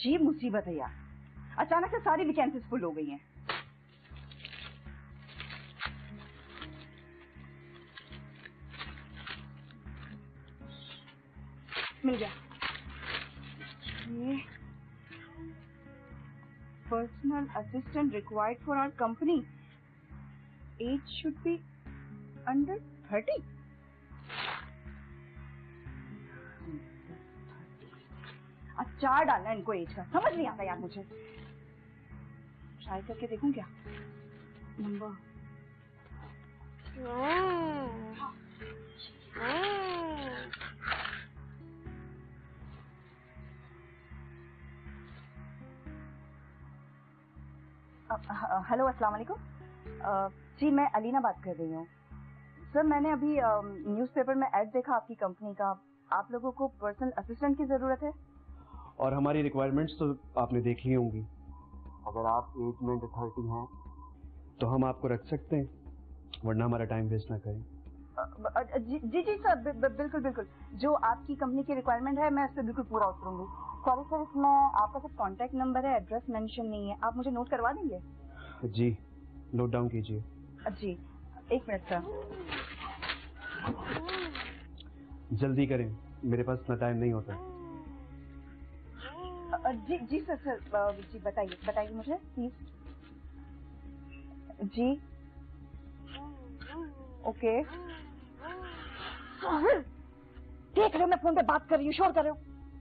अजीब मुसीबत है यार, अचानक से सारी वैकेंसीज फुल हो गई हैं। मिल गया। ये personal assistant required for our company, age should be under 30। अच्छा डालना इनको एज का, समझ नहीं आता यार मुझे। ट्राई करके देखूं क्या नंबर। हेलो, अस्सलाम वालेकुम। जी मैं अलीना बात कर रही हूँ। सर मैंने अभी न्यूज़पेपर में ऐड देखा आपकी कंपनी का, आप लोगों को पर्सनल असिस्टेंट की जरूरत है। और हमारी रिक्वायरमेंट्स तो आपने देखी होंगी। अगर आप एज में 30 हैं तो हम आपको रख सकते हैं, वरना हमारा टाइम वेस्ट ना करें। जी जी जी सर, बिल्कुल बिल्कुल, जो आपकी कंपनी की रिक्वायरमेंट है मैं उस पर बिल्कुल पूरा उतरूंगी। सॉरी सर, इसमें आपका सिर्फ कॉन्टैक्ट नंबर है, एड्रेस मेंशन नहीं है, आप मुझे नोट करवा देंगे? जी नोट डाउन कीजिए। जी एक मिनट सर। जल्दी करें, मेरे पास इतना टाइम नहीं होता। जी जी सर जी बताइए बताइए मुझे प्लीज। Ji okay. देख रहे हो मैं फोन पे बात कर रही हूँ, शोर कर रहे हो,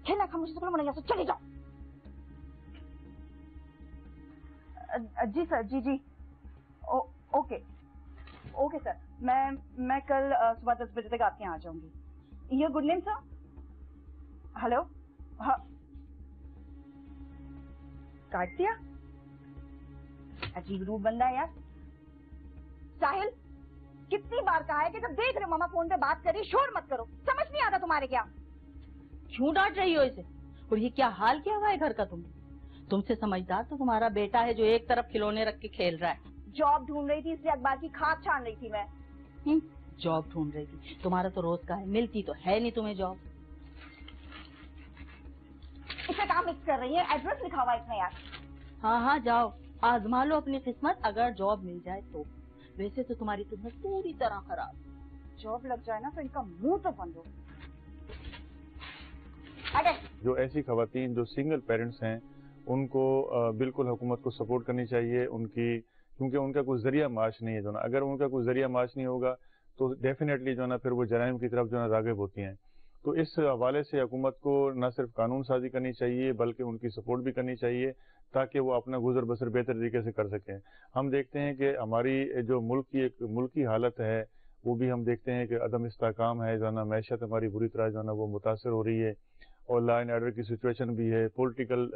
खेलना खामोशी से करो, मना यहाँ से चले जाओ। जी सर जी जी ओके ओके सर, मैं कल सुबह 10 बजे तक आपके यहाँ आ जाऊंगी। Your good name sir? Hello, हाँ काट दिया, अजीब रूप बंदा है यार। साहिल, कितनी बार कहा है कि जब देख रहे हो मामा फोन पे बात कर रही, शोर मत करो, समझ नहीं आता तुम्हारे क्या? क्यों डांट रही हो इसे? और ये क्या हाल किया हुआ है घर का तुमसे समझदार तो तुम्हारा बेटा है जो एक तरफ खिलौने रख के खेल रहा है। जॉब ढूंढ रही थी इसलिए अखबार की खाक छान रही थी मैं। जॉब ढूंढ रही थी? तुम्हारा तो रोज का है, मिलती तो है नहीं तुम्हें जॉब। इसे काम मिक्स कर रही है, एड्रेस लिखा हुआ इसमें यार। हाँ जाओ आजमा लो अपनी किस्मत, अगर जॉब मिल जाए तो। वैसे तो तुम्हारी किस्मत पूरी तरह खराब। जॉब लग जाए ना तो इनका मुंह तो बंद हो। जो ऐसी खवातीन जो सिंगल पेरेंट्स हैं उनको बिल्कुल हुकूमत को सपोर्ट करनी चाहिए उनकी, क्योंकि उनका कोई जरिया माश नहीं है जो ना, अगर उनका कोई जरिया माश नहीं होगा तो डेफिनेटली जो ना फिर वो जराइम की तरफ जो ना राग़िब होती हैं। तो इस हवाले से हुकूमत को न सिर्फ कानून साजी करनी चाहिए बल्कि उनकी सपोर्ट भी करनी चाहिए ताकि वो अपना गुजर बसर बेहतर तरीके से कर सकें। हम देखते हैं कि हमारी जो मुल्क की एक मुल्की हालत है वो भी हम देखते हैं कि अदम इस्तेहकाम है जो ना, मैशत हमारी बुरी तरह जो ना वो मुतासर हो रही है और लॉ एंड ऑर्डर की सिचुएशन भी है, पॉलिटिकल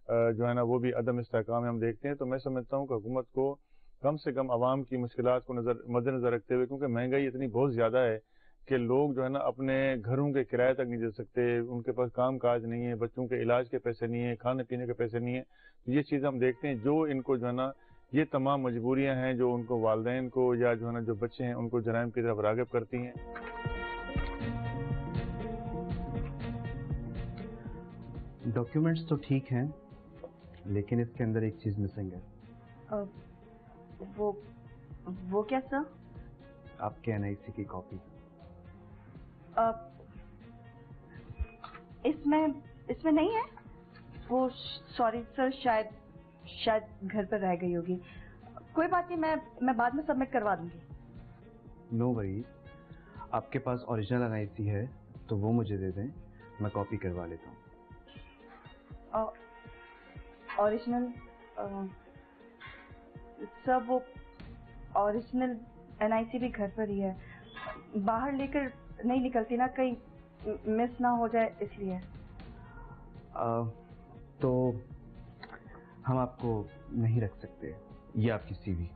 जो है ना वो भी अदम इस्तेहकाम है हम देखते हैं। तो मैं समझता हूँ कि हुकूमत को कम से कम आवाम की मुश्किलात को मद्देनजर रखते हुए, क्योंकि महंगाई इतनी बहुत ज़्यादा है कि लोग जो है ना अपने घरों के किराए तक नहीं दे सकते, उनके पास काम काज नहीं है, बच्चों के इलाज के पैसे नहीं है, खाने पीने के पैसे नहीं है। तो ये चीज़ हम देखते हैं जो इनको जो है ना ये तमाम मजबूरियां हैं जो उनको वालिदैन को या जो है ना जो बच्चे हैं उनको जराइम की तरफ राग़िब करती हैं। डॉक्यूमेंट्स तो ठीक हैं लेकिन इसके अंदर एक चीज मिसिंग है। वो क्या सर? आपके एनआईसी की कॉपी। इसमें नहीं है वो, सॉरी सर, शायद घर पर रह गई होगी। कोई बात नहीं, मैं बाद में सबमिट करवा दूंगी। नो वरीज, आपके पास ओरिजिनल एनआईसी है तो वो मुझे दे दें, मैं कॉपी करवा लेता हूँ। ओरिजिनल सर, वो ओरिजिनल एनआईसी भी घर पर ही है, बाहर लेकर नहीं निकलती ना, कहीं मिस ना हो जाए इसलिए। तो हम आपको नहीं रख सकते, ये आपकी सीवी।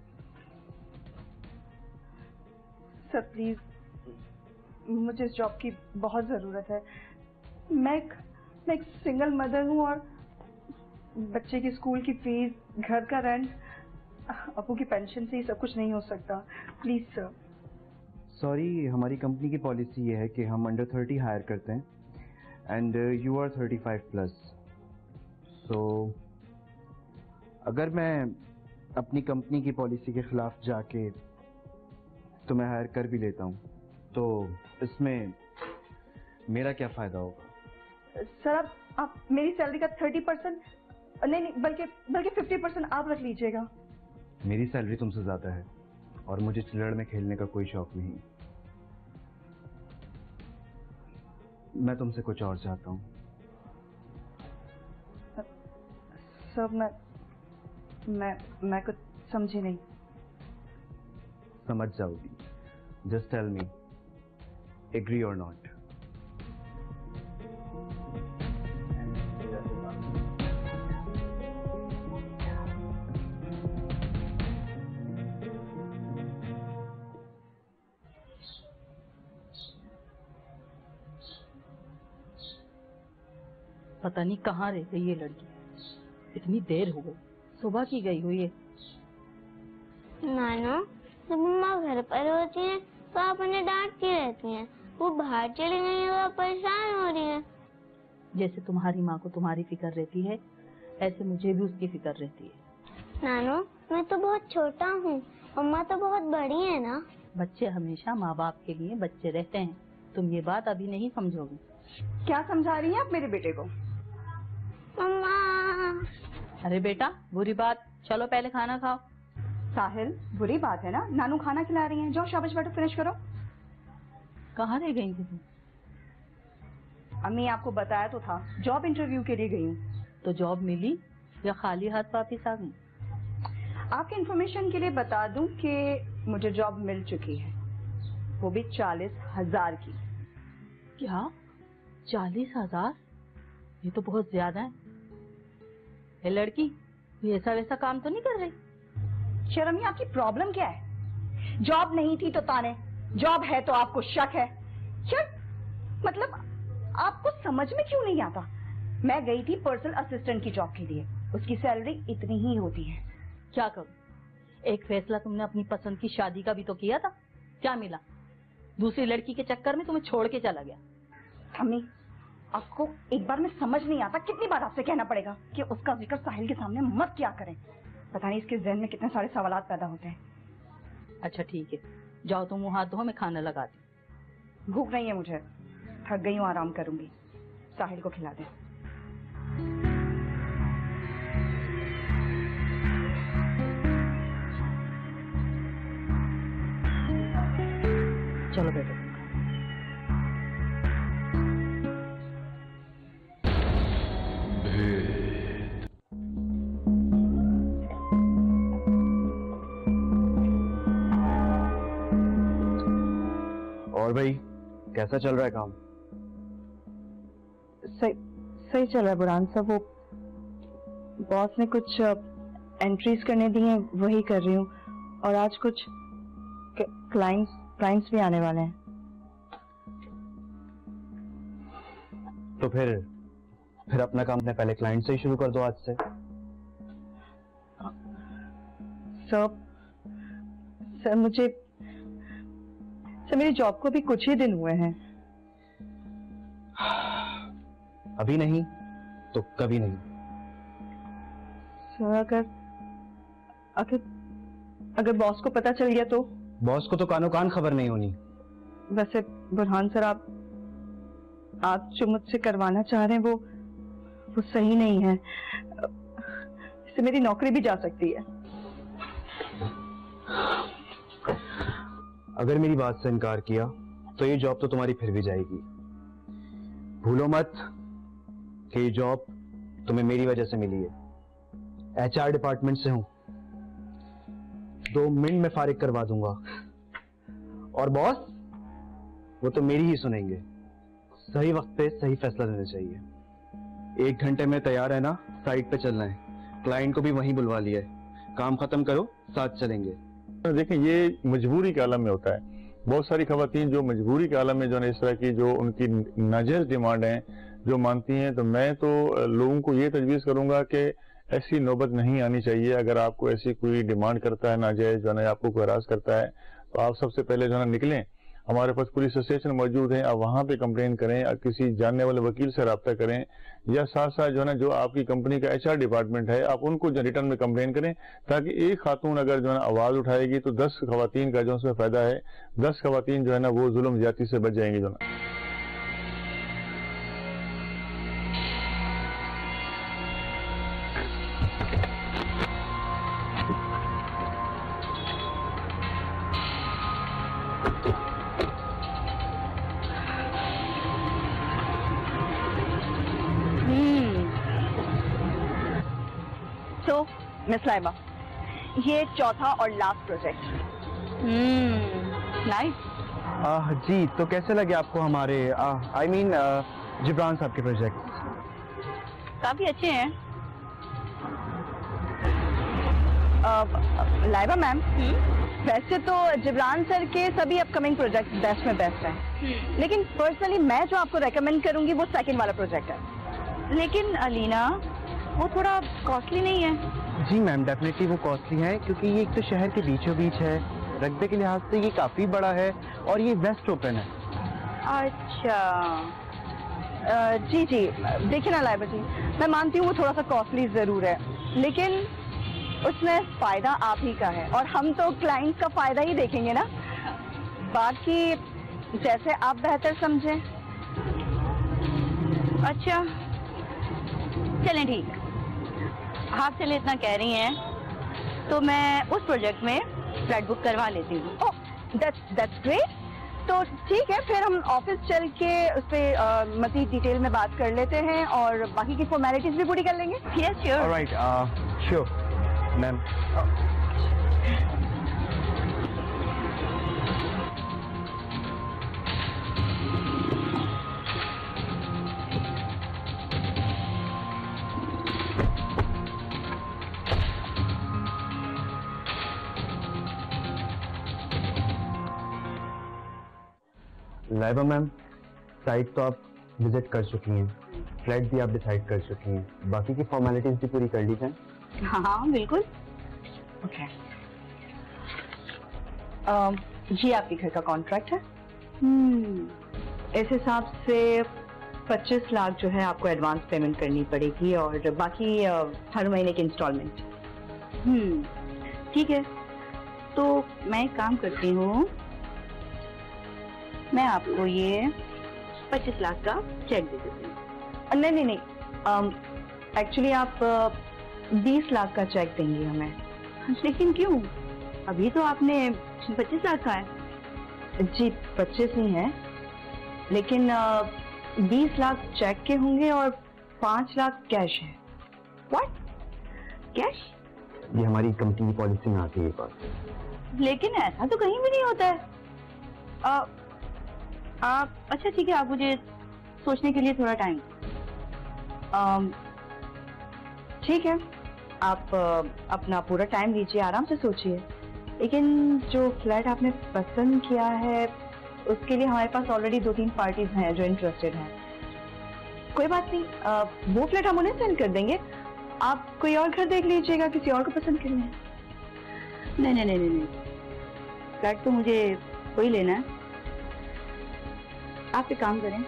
सर प्लीज, मुझे इस जॉब की बहुत जरूरत है। मैं एक सिंगल मदर हूँ और बच्चे की स्कूल की फीस, घर का रेंट, अबू की पेंशन से ही सब कुछ नहीं हो सकता। Please sir. सॉरी, हमारी कंपनी की पॉलिसी ये है कि हम अंडर 30 हायर करते हैं एंड यू आर 35 प्लस, तो अगर मैं अपनी कंपनी की पॉलिसी के खिलाफ जाके तुम्हें हायर कर भी लेता हूँ तो इसमें मेरा क्या फायदा होगा? सर आप मेरी सैलरी का 30% नहीं बल्कि 50% आप रख लीजिएगा। मेरी सैलरी तुमसे ज्यादा है और मुझे चिल्लड़ में खेलने का कोई शौक नहीं। मैं तुमसे कुछ और चाहता हूँ। सर मैं कुछ समझी नहीं। समझ जाओगी। जस्ट टेल मी, एग्री और नॉट। पता नहीं कहाँ रह गई ये लड़की, इतनी देर हो गई, सुबह की गई हुई है। नानो, जब मम्मा घर पर होती है तो आप उन्हें डांटती रहती हैं। वो बाहर चली गई है, वो परेशान हो रही है। जैसे तुम्हारी माँ को तुम्हारी फिक्र रहती है, ऐसे मुझे भी उसकी फिक्र रहती है। नानो, मैं तो बहुत छोटा हूँ, मम्मा तो बहुत बड़ी है ना। बच्चे हमेशा माँ बाप के लिए बच्चे रहते हैं। तुम ये बात अभी नहीं समझोगी। क्या समझा रही हैं आप मेरे बेटे को? मम्मा। अरे बेटा, बुरी बात, चलो पहले खाना खाओ। साहिल, बुरी बात है ना, नानू खाना खिला रही हैं। जाओ शाबाश बैठो, फिनिश करो। कहाँ रह गई थी तुम? अम्मी आपको बताया तो था, जॉब इंटरव्यू के लिए गई हूँ। तो जॉब मिली या खाली हाथ वापिस आ गई? आपके इन्फॉर्मेशन के लिए बता दूं कि मुझे जॉब मिल चुकी है, वो भी 40,000 की। क्या 40,000? ये तो बहुत ज्यादा है। ये लड़की ये ऐसा वैसा काम तो नहीं कर रही? शर्मी, आपकी प्रॉब्लम क्या है? जॉब नहीं थी तो ताने, जॉब है तो आपको शक है। यार मतलब आपको समझ में क्यों नहीं आता? मैं गई थी पर्सनल असिस्टेंट की जॉब के लिए, उसकी सैलरी इतनी ही होती है। क्या करूं? एक फैसला तुमने अपनी पसंद की शादी का भी तो किया था, क्या मिला? दूसरी लड़की के चक्कर में तुम्हें छोड़ के चला गया। अम्मी, आपको एक बार में समझ नहीं आता, कितनी बार आपसे कहना पड़ेगा कि उसका जिक्र साहिल के सामने मत क्या करें। पता नहीं इसके जहन में कितने सारे सवालात पैदा होते हैं। अच्छा ठीक है, जाओ तुम मुंह हाथ धो, मैं खाना लगाती। भूख नहीं है मुझे, थक गई हूँ, आराम करूंगी। साहिल को खिला दे। चलो बेटा। और भाई कैसा चल रहा है काम? सही चल रहा है बुरहान साहब। वो बॉस ने कुछ एंट्रीज करने दी हैं, वही कर रही हूँ। और आज कुछ क्लाइंट्स भी आने वाले हैं। तो फिर अपना काम अपने पहले क्लाइंट से ही शुरू कर दो आज से। सर मेरी जॉब को भी कुछ ही दिन हुए हैं। अभी नहीं तो कभी नहीं। सर अगर बॉस को पता चल गया तो? बॉस को तो कानो कान खबर नहीं होनी। वैसे बुरहान सर, आप जो मुझसे करवाना चाह रहे हैं वो सही नहीं है। इससे मेरी नौकरी भी जा सकती है। अगर मेरी बात से इनकार किया तो ये जॉब तो तुम्हारी फिर भी जाएगी। भूलो मत कि ये जॉब तुम्हें मेरी वजह से मिली है। HR डिपार्टमेंट से हूं, 2 मिनट में फारिग करवा दूंगा। और बॉस वो तो मेरी ही सुनेंगे। सही वक्त पे सही फैसला लेना चाहिए। 1 घंटे में तैयार है ना? साइट पे चलना है, क्लाइंट को भी वहीं बुलवा लिया है। काम खत्म करो, साथ चलेंगे। देखें, ये मजबूरी के आलम में होता है। बहुत सारी खवातीन जो मजबूरी के आलम में जो है इस तरह की जो उनकी नाजायज डिमांड है जो मानती हैं, तो मैं तो लोगों को ये तजवीज़ करूंगा कि ऐसी नौबत नहीं आनी चाहिए। अगर आपको ऐसी कोई डिमांड करता है नाजायज, जो है आपको कोई हरास करता है, तो आप सबसे पहले जो है निकलें, हमारे पास पुलिस स्टेशन मौजूद है, आप वहां पे कंप्लेन करें, किसी जानने वाले वकील से रब्ता करें, या साथ साथ जो है ना जो आपकी कंपनी का HR डिपार्टमेंट है आप उनको रिटर्न में कंप्लेन करें, ताकि एक खातून अगर जो है ना आवाज उठाएगी तो 10 खवातीन का जो उसमें फायदा है, 10 खवातीन जो है ना वो जुल्म ज्यादती से बच जाएंगी जो ना। तो मिस लाइबा, ये चौथा और लास्ट प्रोजेक्ट। नाइस। जी, तो कैसे लगे आपको हमारे आई मीन जिब्रान साहब के प्रोजेक्ट? काफी अच्छे हैं। लाइबा मैम, वैसे तो जिब्रान सर के सभी अपकमिंग प्रोजेक्ट बेस्ट में बेस्ट हैं, लेकिन पर्सनली मैं जो आपको रेकमेंड करूंगी वो सेकंड वाला प्रोजेक्ट है। लेकिन अलीना, वो थोड़ा कॉस्टली नहीं है? जी मैम, डेफिनेटली वो कॉस्टली है, क्योंकि ये एक तो शहर के बीचों बीच है, रकबे के लिहाज से ये काफी बड़ा है, और ये वेस्ट ओपन है। अच्छा। जी जी, देखिए ना लाइबा जी, मैं मानती हूँ वो थोड़ा सा कॉस्टली जरूर है, लेकिन उसमें फायदा आप ही का है, और हम तो क्लाइंट का फायदा ही देखेंगे ना। बाकी जैसे आप बेहतर समझें। अच्छा, चलें ठीक। आप चले इतना कह रही हैं तो मैं उस प्रोजेक्ट में फ्लैट बुक करवा लेती हूँ। ओह, दैट्स ग्रेट। तो ठीक है, फिर हम ऑफिस चल के उस पर मज़ीद डिटेल में बात कर लेते हैं और बाकी की फॉर्मेलिटीज भी पूरी कर लेंगे। Yes sure. Alright, sure ma'am. Laiba ma'am, site तो आप विजिट कर चुकी हैं, फ्लैट भी आप डिसाइड कर चुकी हैं, बाकी की फॉर्मेलिटीज भी पूरी कर ली जाए। हाँ बिल्कुल। ओके। ये आपके घर का कॉन्ट्रैक्ट है। इस हिसाब से 25 लाख जो है आपको एडवांस पेमेंट करनी पड़ेगी, और बाकी हर महीने की इंस्टॉलमेंट। ठीक है, तो मैं एक काम करती हूँ, मैं आपको ये 25 लाख का चेक दे देती हूँ। नहीं नहीं नहीं, एक्चुअली आप 20 लाख का चेक देंगी हमें। लेकिन क्यों? अभी तो आपने 25 लाख का है। जी 25 ही है, लेकिन 20 लाख चेक के होंगे और 5 लाख कैश है। व्हाट? कैश? ये हमारी कंपनी की पॉलिसी में आती है ये बात। लेकिन ऐसा तो कहीं भी नहीं होता है। आप अच्छा ठीक है, आप मुझे सोचने के लिए थोड़ा टाइम। ठीक है, आप अपना पूरा टाइम लीजिए, आराम से सोचिए, लेकिन जो फ्लैट आपने पसंद किया है उसके लिए हमारे पास ऑलरेडी 2-3 पार्टीज हैं जो इंटरेस्टेड हैं। कोई बात नहीं, वो फ्लैट हम उन्हें सेंड कर देंगे, आप कोई और घर देख लीजिएगा, किसी और को पसंद करिए। नहीं नहीं नहीं नहीं, फ्लैट तो मुझे वही लेना है। आप एक काम करें,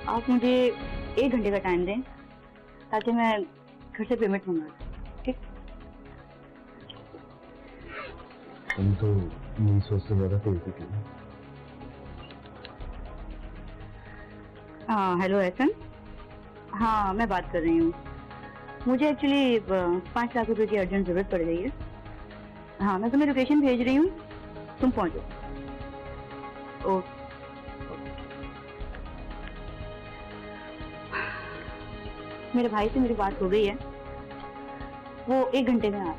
आप मुझे 1 घंटे का टाइम दें ताकि मैं घर से पेमेंट मंगा दूं। ठीक? तुम तो मेरी सोच से ज्यादा तेज निकली। हाँ हेलो एहसन, हाँ मैं बात कर रही हूँ। मुझे एक्चुअली 5 लाख रुपए की अर्जेंट जरूरत पड़ गई है। हाँ मैं तुम्हें लोकेशन भेज रही हूँ, तुम पहुँचो। ओके। मेरे भाई से मेरी बात हो गई है, वो 1 घंटे में आ रहा है।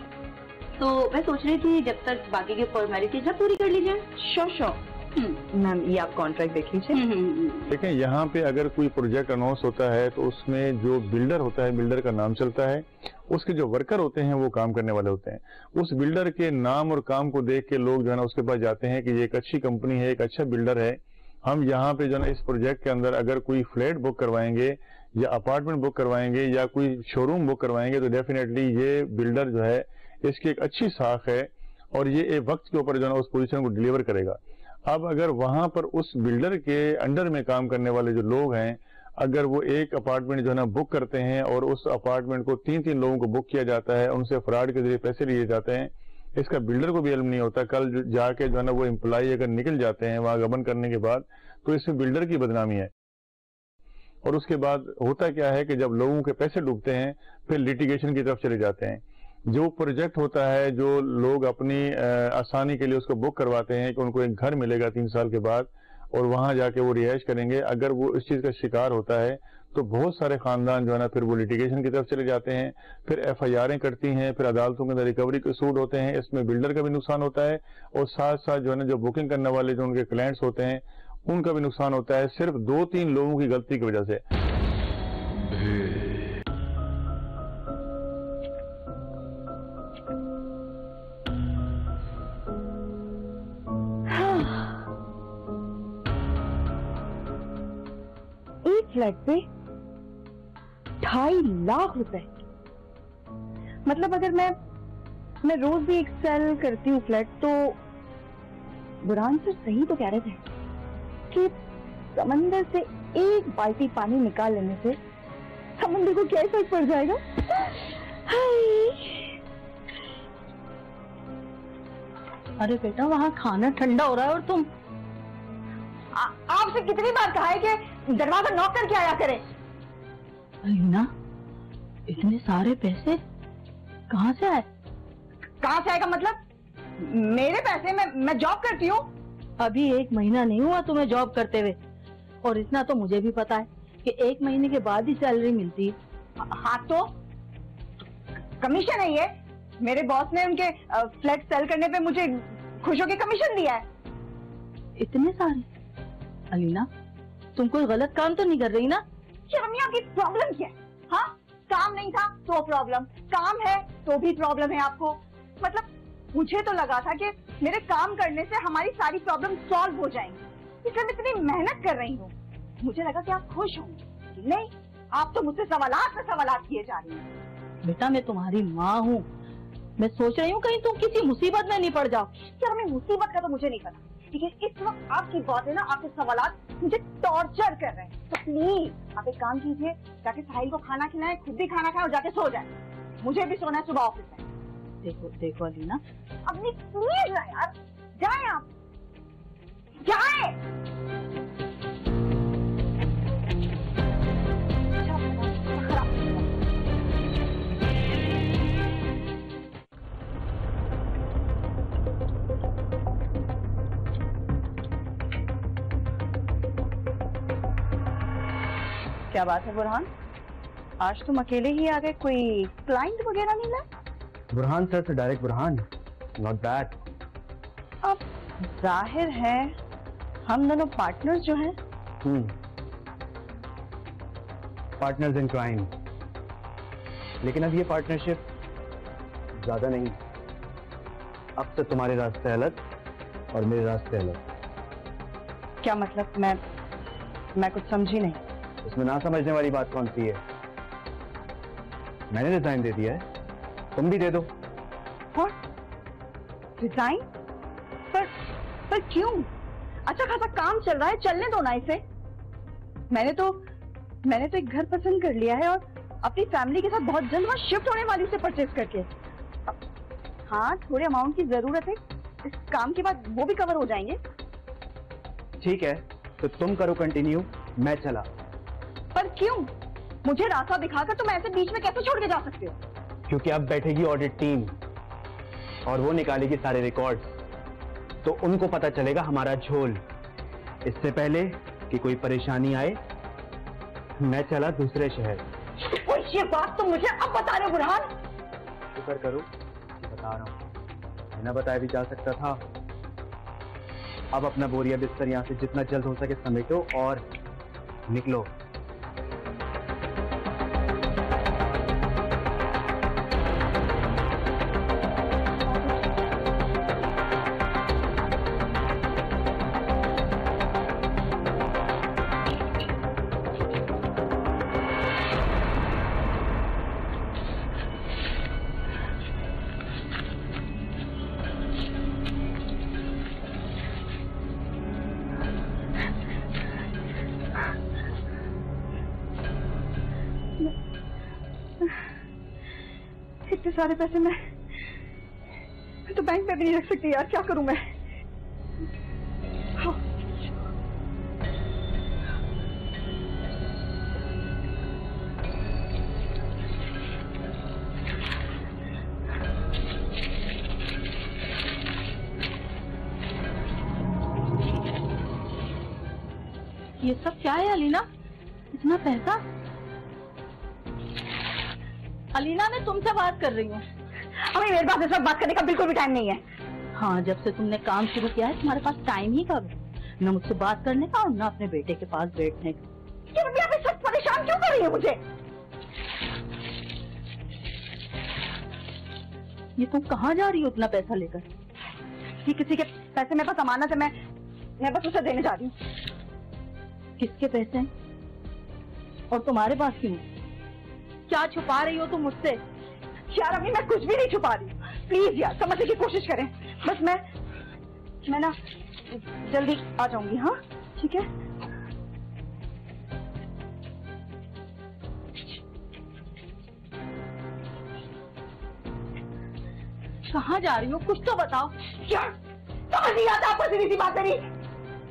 तो मैं सोच रही थी जब तक बाकी की फॉर्मेलिटीज सब पूरी कर लीजिए। श्योर मैम, ये आप कॉन्ट्रैक्ट देख लीजिए। देखें, यहाँ पे अगर कोई प्रोजेक्ट अनाउंस होता है तो उसमें जो बिल्डर होता है, बिल्डर का नाम चलता है, उसके जो वर्कर होते हैं वो काम करने वाले होते हैं। उस बिल्डर के नाम और काम को देख के लोग जो है ना उसके पास जाते हैं कि ये एक अच्छी कंपनी है, एक अच्छा बिल्डर है। हम यहाँ पे जो है ना इस प्रोजेक्ट के अंदर अगर कोई फ्लैट बुक करवाएंगे या अपार्टमेंट बुक करवाएंगे या कोई शोरूम बुक करवाएंगे तो डेफिनेटली ये बिल्डर जो है इसकी एक अच्छी साख है और ये एक वक्त के ऊपर जो है ना उस पोजीशन को डिलीवर करेगा। अब अगर वहां पर उस बिल्डर के अंडर में काम करने वाले जो लोग हैं, अगर वो एक अपार्टमेंट जो है ना बुक करते हैं और उस अपार्टमेंट को 3-3 लोगों को बुक किया जाता है, उनसे फ्रॉड के जरिए पैसे लिए जाते हैं, इसका बिल्डर को भी इल्म नहीं होता। कल जाके जो है ना वो एम्प्लॉय अगर निकल जाते हैं वहां गबन करने के बाद, तो इसमें बिल्डर की बदनामी है। और उसके बाद होता क्या है कि जब लोगों के पैसे डूबते हैं फिर लिटिगेशन की तरफ चले जाते हैं। जो प्रोजेक्ट होता है, जो लोग अपनी आसानी के लिए उसको बुक करवाते हैं कि उनको एक घर मिलेगा 3 साल के बाद और वहां जाके वो रिहाइश करेंगे, अगर वो इस चीज का शिकार होता है तो बहुत सारे खानदान जो है ना फिर वो लिटिगेशन की तरफ चले जाते हैं, फिर FIR कटती हैं, फिर अदालतों के अंदर रिकवरी के सूट होते हैं। इसमें बिल्डर का भी नुकसान होता है और साथ साथ जो है ना जो बुकिंग करने वाले जो उनके क्लाइंट्स होते हैं उनका भी नुकसान होता है, सिर्फ 2-3 लोगों की गलती की वजह से। एक फ्लैट पे 2.5 लाख रुपए। मतलब अगर मैं रोज भी एक सेल करती हूँ फ्लैट, तो बुरहान सर सही तो कह रहे थे कि समंदर से एक बाल्टी पानी निकाल लेने से समंदर को क्या फर्क पड़ जाएगा। अरे बेटा, वहाँ खाना ठंडा हो रहा है और तुम आपसे कितनी बार कहा है कि दरवाजा नॉक करके आया करें। अलीना, इतने सारे पैसे कहाँ से आए? कहाँ से आएगा मतलब? मेरे पैसे, मैं जॉब करती हूँ। अभी 1 महीना नहीं हुआ तुम्हें जॉब करते हुए, और इतना तो मुझे भी पता है कि 1 महीने के बाद ही सैलरी मिलती है। हाँ तो कमीशन है ये। मेरे बॉस ने उनके फ्लैट सेल करने पे मुझे खुश होकर कमीशन दिया है। इतने सारे? अलीना, तुम कोई गलत काम तो नहीं कर रही ना? शर्मिया, आपकी प्रॉब्लम क्या है? हाँ, काम नहीं था तो प्रॉब्लम, काम है तो भी प्रॉब्लम है आपको। मतलब मुझे तो लगा था कि मेरे काम करने से हमारी सारी प्रॉब्लम सॉल्व हो जाएंगी, इसलिए मैं इतनी मेहनत कर रही हूँ। मुझे लगा कि आप खुश होंगे, नहीं, आप तो मुझसे सवालात पे सवालात किए जा रही हैं। बेटा, मैं तुम्हारी माँ हूँ, मैं सोच रही हूँ कहीं तुम किसी मुसीबत में नहीं पड़ जाओ। शर्मी, मुसीबत का तो मुझे नहीं पता, ठीक है? इस वक्त आपकी बात है ना, आपके सवालात मुझे टॉर्चर कर रहे हैं। तो प्लीज आप एक काम कीजिए, जाके साहिल को खाना खिलाएं, खुद भी खाना खाएं और जाके सो जाएं। मुझे भी सोना है सुबह ऑफिस में। देखो अलीना, अपनी प्लीज ना यार, जाएं आप, जाएं। क्या बात है बुरहान, आज तुम अकेले ही आ गए? कोई क्लाइंट वगैरह मिला? बुरहान सर से डायरेक्ट बुरहान, नॉट बैड। अब जाहिर है हम दोनों पार्टनर्स जो हैं। Partners in crime. लेकिन अब ये पार्टनरशिप ज्यादा नहीं, अब तो तुम्हारे रास्ते अलग और मेरे रास्ते अलग। क्या मतलब? मैं कुछ समझी नहीं। इसमें ना समझने वाली बात कौन सी है? मैंने रिजाइन दे दिया है, तुम भी दे दो। रिजाइन? पर क्यों? अच्छा खासा काम चल रहा है, चलने दो ना इसे। मैंने तो एक घर पसंद कर लिया है और अपनी फैमिली के साथ बहुत जल्द वहां शिफ्ट होने वाली उसे परचेज करके। हाँ, थोड़े अमाउंट की जरूरत है, इस काम के बाद वो भी कवर हो जाएंगे। ठीक है, तो तुम करो कंटिन्यू, मैं चला। पर क्यों? मुझे रास्ता दिखाकर तुम ऐसे बीच में कैसे छोड़ के जा सकते हो? क्योंकि अब बैठेगी ऑडिट टीम और वो निकालेगी सारे रिकॉर्ड्स, तो उनको पता चलेगा हमारा झोल। इससे पहले कि कोई परेशानी आए, मैं चला दूसरे शहर। और ये बात तुम मुझे अब बता रहे हो बुरहान? शुक्र करो कि बता रहा हूं, बिना बताए भी जा सकता था। अब अपना बोरिया बिस्तर यहाँ से जितना जल्द हो सके समेटो और निकलो। इतने सारे पैसे मैं तो बैंक में भी नहीं रख सकती यार, क्या करूं मैं? हाँ। ये सब क्या है अलीना? इतना पैसा? अलीना, मैं तुमसे बात कर रही हूँ। अभी मेरे पास सब बात करने का बिल्कुल भी टाइम नहीं है। हाँ, जब से तुमने काम शुरू किया है तुम्हारे पास टाइम ही कब है? न मुझसे बात करने का और न अपने बेटे के पास बैठने का। ये मम्मी आप सब परेशान क्यों कर रही है मुझे? ये तुम कहाँ जा रही हो इतना पैसा लेकर? ये किसी के पैसे मेरे पास अमानत है, मैं बस उसे देने जा रही हूँ। किसके पैसे हैं? और तुम्हारे पास क्यों? क्या छुपा रही हो तुम मुझसे? यार अभी मैं कुछ भी नहीं छुपा रही, प्लीज यार समझने की कोशिश करें। बस मैं ना जल्दी आ जाऊंगी। हाँ ठीक है। कहाँ जा रही हो? कुछ तो बताओ। यार समझ नहीं आता आपको सीधी सी बात मेरी,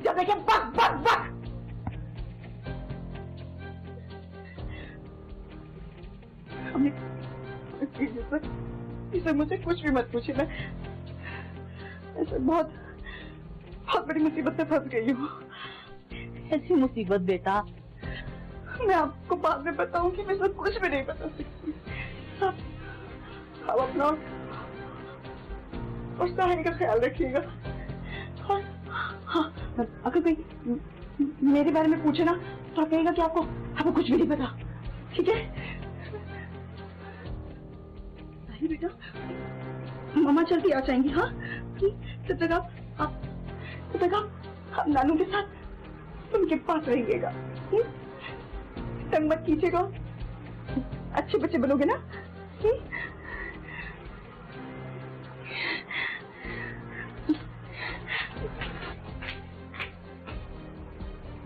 जब देखिए बक बक बक। इसे मुझे कुछ भी मत पूछिए, मैं ऐसे बहुत बड़ी मुसीबत में फंस गई हूँ। ऐसी मुसीबत बेटा? मैं आपको बाद में बताऊंगी, मैं सब कुछ भी नहीं बता सकती। आप अपना और साहिल का ख्याल रखिएगा। और हाँ, अगर कोई मेरे बारे में पूछे ना तो आप कहिएगा कि आपको कुछ भी नहीं पता, ठीक है? बेटा मामा जल्दी आ जाएंगी। हाँ तब तक आप नानू के साथ उनके पास रहिएगा, तंग मत कीजिएगा, अच्छे बच्चे बनोगे ना?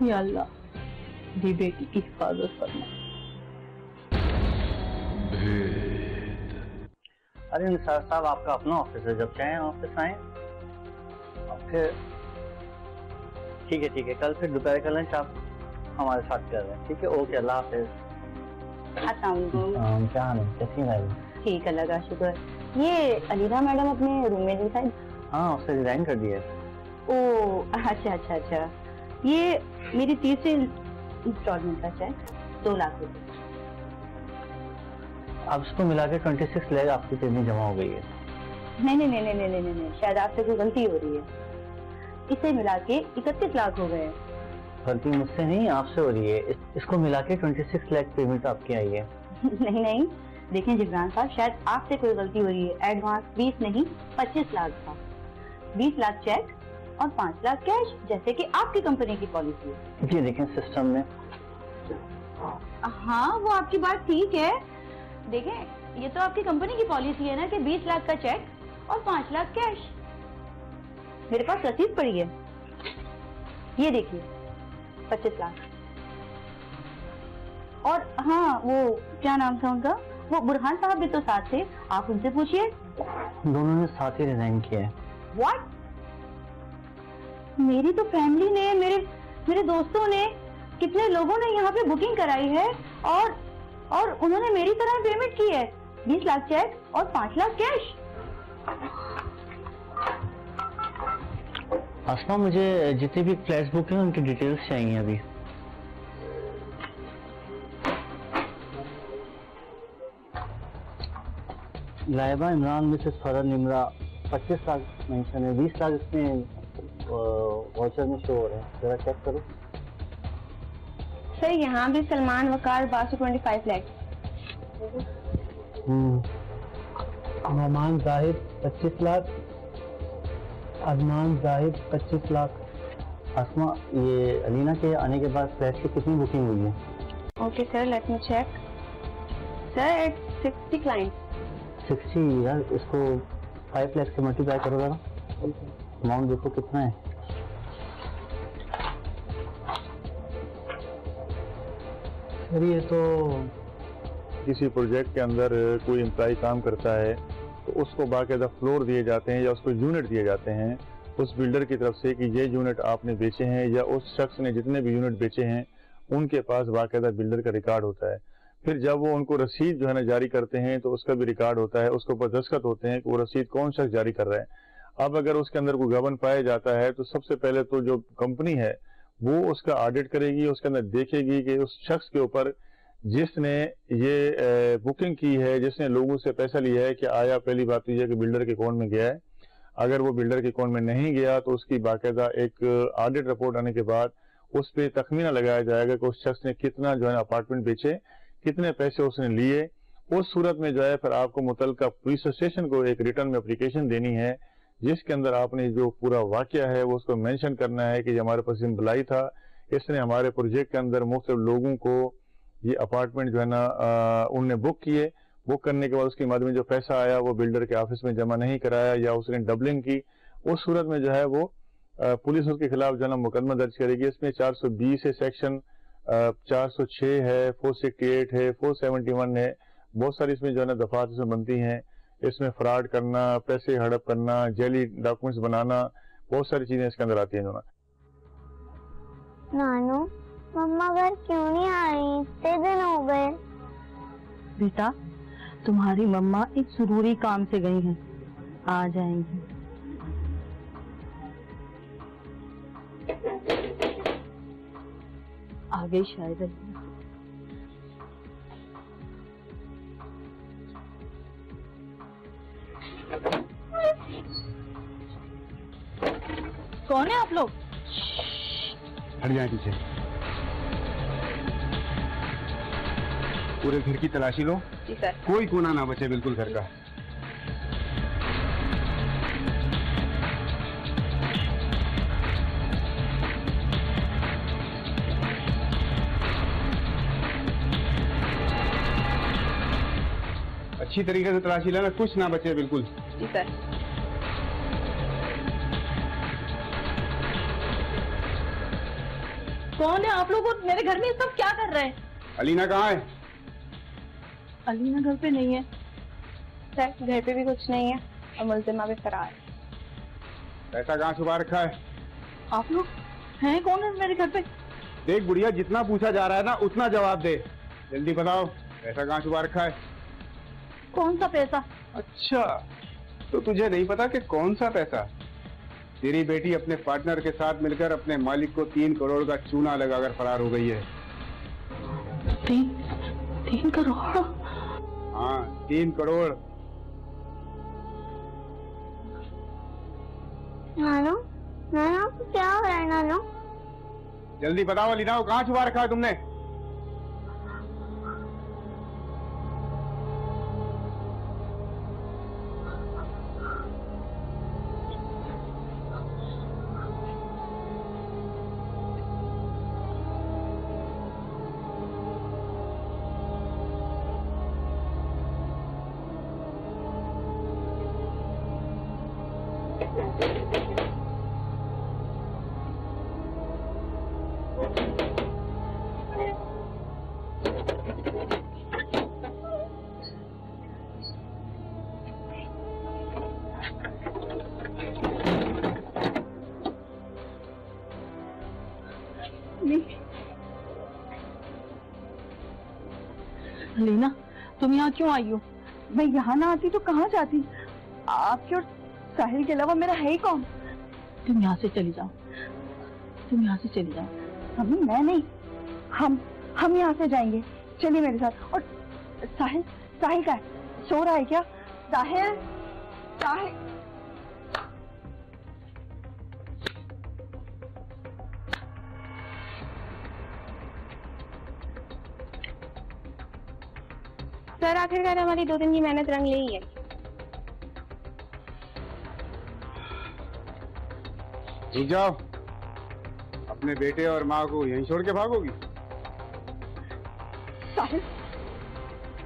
या अल्लाह दी बेटी की हिफाजत करना। अरे निसार साहब, आपका अपना ऑफिस है, जब चाहें ऑफिस आए। फिर ठीक है, कल फिर दोपहर का लंच आप हमारे साथ कर रहे हैं, ठीक है? ओके, अल्लाह हाफिज। क्या हाल है? कैसी है? ठीक, अल्लाह का शुक्र। ये अलीना मैडम अपने रूम में शायद? हाँ, उसने रिजाइन कर दिया। ओह अच्छा। ये मेरी तीसरी इंस्टॉलमेंट का चेक 2 लाख रुपए। अब इसको मिला के 26 लाख आपकी पेमेंट जमा हो गई है। नहीं, शायद आपसे कोई गलती हो रही है। इसे मिला के 31 लाख हो गए। गलती मुझसे नहीं, आपसे हो रही है। इसको मिला के 26 लाख पेमेंट आपकी आई है। नहीं, देखिए जिब्रान साहब, शायद आपसे कोई गलती हो रही है। एडवांस 20 नहीं 25 लाख था। 20 लाख चेक और 5 लाख कैश, जैसे कि आपकी कंपनी की पॉलिसी है। जी देखें सिस्टम में। हाँ, वो आपकी बात ठीक है। देखें, ये तो आपकी कंपनी की पॉलिसी है ना कि 20 लाख का चेक और 5 लाख कैश। मेरे पास रसीद पड़ी है, ये देखिए 25 लाख। और हाँ, वो क्या नाम था उनका, वो बुरहान साहब भी तो साथ थे, आप उनसे पूछिए। दोनों ने साथ ही रिजाइन किया है। व्हाट? मेरी तो फैमिली ने, मेरे दोस्तों ने, कितने लोगों ने यहाँ पे बुकिंग कराई है और उन्होंने मेरी तरह पेमेंट की है। 20 लाख चेक और 5 लाख कैश। आसमा, मुझे जितने भी फ्लैट्स बुक हैं उनकी डिटेल्स चाहिए अभी। लाइबा इमरान मिसेस फरह निमरा 25 लाख मेंशन है, 20 लाख इसमें वाउचर में शो हो रहे हैं, जरा चेक करो। सर यहाँ भी सलमान वकार बासु 25 लाख। नोमान जाहिद 25 लाख, अदनान जाहिद 25 लाख। आसमा, ये अलीना के आने के बाद फ्लैट की कितनी बुकिंग हुई है? Okay sir, let me check. Sir it's 60 client. 60 यार, इसको 5 लाख से मल्टीप्लाई करो जरा, अमाउंट देखो कितना है। सर ये तो किसी प्रोजेक्ट के अंदर कोई एम्प्लॉय काम करता है तो उसको बाकायदा फ्लोर दिए जाते हैं या उसको यूनिट दिए जाते हैं उस बिल्डर की तरफ से कि ये यूनिट आपने बेचे हैं, या उस शख्स ने जितने भी यूनिट बेचे हैं उनके पास बाकायदा बिल्डर का रिकॉर्ड होता है। फिर जब वो उनको रसीद जो है ना जारी करते हैं तो उसका भी रिकॉर्ड होता है, उसके ऊपर दस्तखत होते हैं कि वो रसीद कौन शख्स जारी कर रहा है। अब अगर उसके अंदर कोई गबन पाया जाता है तो सबसे पहले तो जो कंपनी है वो उसका ऑडिट करेगी, उसके अंदर देखेगी कि उस शख्स के ऊपर जिसने ये बुकिंग की है, जिसने लोगों से पैसा लिया है, कि आया पहली बात तो यह कि बिल्डर के अकाउंट में गया है। अगर वो बिल्डर के अकाउंट में नहीं गया तो उसकी बाकायदा एक ऑडिट रिपोर्ट आने के बाद उस पर तखमीना लगाया जाएगा कि उस शख्स ने कितना जो है अपार्टमेंट बेचे, कितने पैसे उसने लिए। उस सूरत में जो है फिर आपको मुतल्लिका पुलिस स्टेशन को एक रिटर्न में एप्लीकेशन देनी है जिसके अंदर आपने जो पूरा वाकया है वो उसको मेंशन करना है कि हमारे पास एम्प्लॉय था, इसने हमारे प्रोजेक्ट के अंदर मुख्तलिफ लोगों को ये अपार्टमेंट जो है ना उनने बुक किए, बुक करने के बाद उसकी मद में जो पैसा आया वो बिल्डर के ऑफिस में जमा नहीं कराया या उसने डबलिंग की। उस सूरत में जो है वो पुलिस उसके खिलाफ जो है ना मुकदमा दर्ज करेगी। इसमें 420 है सेक्शन, 406 है, 468 है, 471 है, बहुत सारी इसमें जो है ना दफात इसमें बनती हैं। इसमें फ्रॉड करना, पैसे हड़प करना, जेली डॉक्यूमेंट्स बनाना, बहुत सारी चीजें इसके अंदर आती हैं। जो ना नानू, मम्मा घर क्यों नहीं आई? इतने दिन हो गए। बेटा, तुम्हारी मम्मा एक जरूरी काम से गई हैं, आ जाएंगी। आ गई शायद। कौन है आप लोग? हट जाए पीछे। पूरे घर की तलाशी लो। जी सर। कोई कोना ना बचे बिल्कुल घर का। अच्छी तरीके से तलाशी लेना, कुछ ना बचे बिल्कुल। जी सर। कौन है आप लोग? मेरे घर में सब क्या कर रहे हैं? अलीना कहाँ है? अलीना घर पे नहीं है सर। घर पे भी कुछ नहीं है और मुल्जिमा भी फरार है। पैसा कहाँ छुपा रखा है? आप लोग हैं कौन है मेरे घर पे? देख बुढ़िया, जितना पूछा जा रहा है ना उतना जवाब दे। जल्दी बताओ, पैसा कहाँ छुपा रखा है? कौन सा पैसा? अच्छा, तो तुझे नहीं पता कि कौन सा पैसा? तेरी बेटी अपने पार्टनर के साथ मिलकर अपने मालिक को 3 करोड़ का चूना लगाकर फरार हो गई है। 3 करोड़? हाँ, 3 करोड़। नानू, नानू आपको क्या हो रहा है? नानू जल्दी बताओ अलीना, वो कहाँ छुपा रखा है तुमने? लीना, तुम यहाँ क्यों आई हो? मैं यहाँ ना आती तो कहाँ जाती? आपके और साहिल के अलावा मेरा है ही कौन? तुम यहाँ से चली जाओ, तुम यहाँ से चली जाओ। अभी मैं नहीं, हम यहाँ से जाएंगे। चलिए मेरे साथ। और साहिल, साहिल का है? सो रहा है क्या? साहिल, साहिल। सर, आखिरकार हमारी 2 दिन की मेहनत रंग ली है। रुक जाओ, अपने बेटे और माँ को यहीं छोड़ के भागोगी? साहिल,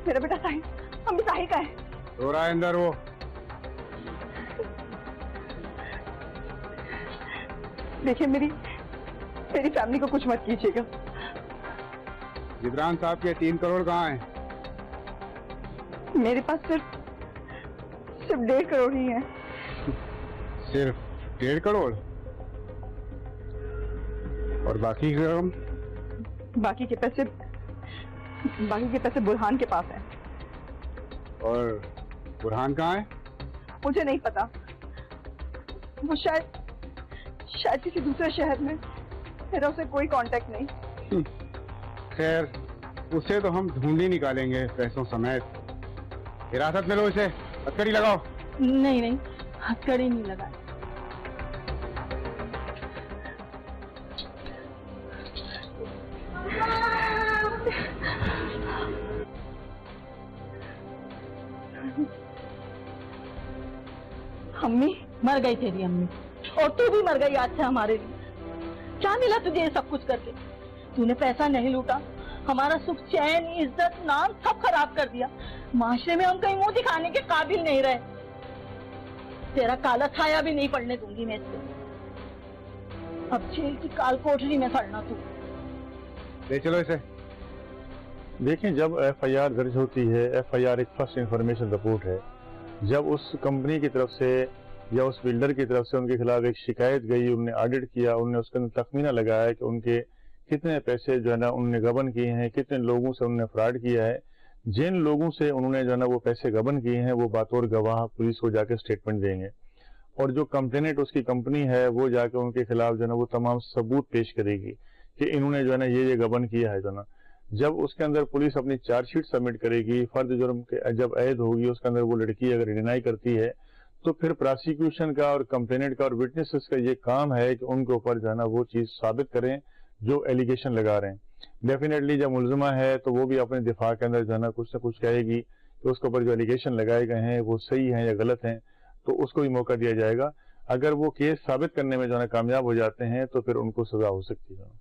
मेरा बेटा साहिल, अम्मी साहिल का है। सो रहा है अंदर वो। देखिए, मेरी फैमिली को कुछ मत कीजिएगा। जिब्रान साहब के 3 करोड़ कहाँ हैं? मेरे पास सिर्फ 1.5 करोड़ ही है। सिर्फ 1.5 करोड़? और बाकी की रकम? बाकी के पैसे बुरहान के पास हैं। और बुरहान कहाँ है? मुझे नहीं पता, वो शायद किसी दूसरे शहर में, मेरा उसे कोई कांटेक्ट नहीं। खैर, उसे तो हम ढूंढ ही निकालेंगे पैसों समेत। हिरासत में लो इसे, हथकड़ी लगाओ। नहीं, हथकड़ी नहीं लगा। अम्मी मर गई तेरी अम्मी, और तू भी मर गई आज से हमारे लिए। क्या मिला तुझे ये सब कुछ करके? तूने पैसा नहीं लूटा, हमारा सुख, चैन, इज्जत, नाम सब खराब कर दिया। माशरे में हम कहीं मुंह दिखाने के काबिल नहीं रहे। तेरा काला छाया भी नहीं पड़ने दूंगी मैं इससे। अब जेल की काल कोठरी में खड़ना तू। ले चलो इसे। देखिए, जब एफआईआर दर्ज होती है, एफआईआर एक फर्स्ट इंफॉर्मेशन रिपोर्ट है। जब उस कंपनी की तरफ से या उस बिल्डर की तरफ से उनके खिलाफ एक शिकायत गई, उन्होंने ऑडिट किया, उन्होंने उसके अंदर तखमीना लगाया कि उनके कितने पैसे जो है ना उन्होंने गबन किए हैं, कितने लोगों से उन्होंने फ्रॉड किया है। जिन लोगों से उन्होंने जो है ना वो पैसे गबन किए हैं, वो बातौर गवाह पुलिस को जाके स्टेटमेंट देंगे, और जो कंप्लेनेंट उसकी कंपनी है वो जाके उनके खिलाफ जो है ना वो तमाम सबूत पेश करेगी कि इन्होंने जो है ना ये गबन किया है। जो ना जब उसके अंदर पुलिस अपनी चार्जशीट सबमिट करेगी, फर्द जुर्म के जब ऐद होगी, उसके अंदर वो लड़की अगर डिनाई करती है, तो फिर प्रोसिक्यूशन का और कंप्लेनेंट का और विटनेसेस का ये काम है कि उनके ऊपर जो है ना वो चीज साबित करें जो एलिगेशन लगा रहे हैं। डेफिनेटली जब मुलजिमा है तो वो भी अपने दिफा के अंदर जो है ना कुछ कहेगी कि उसके ऊपर जो एलिगेशन लगाए गए हैं वो सही हैं या गलत हैं, तो उसको भी मौका दिया जाएगा। अगर वो केस साबित करने में जो है कामयाब हो जाते हैं तो फिर उनको सजा हो सकती है।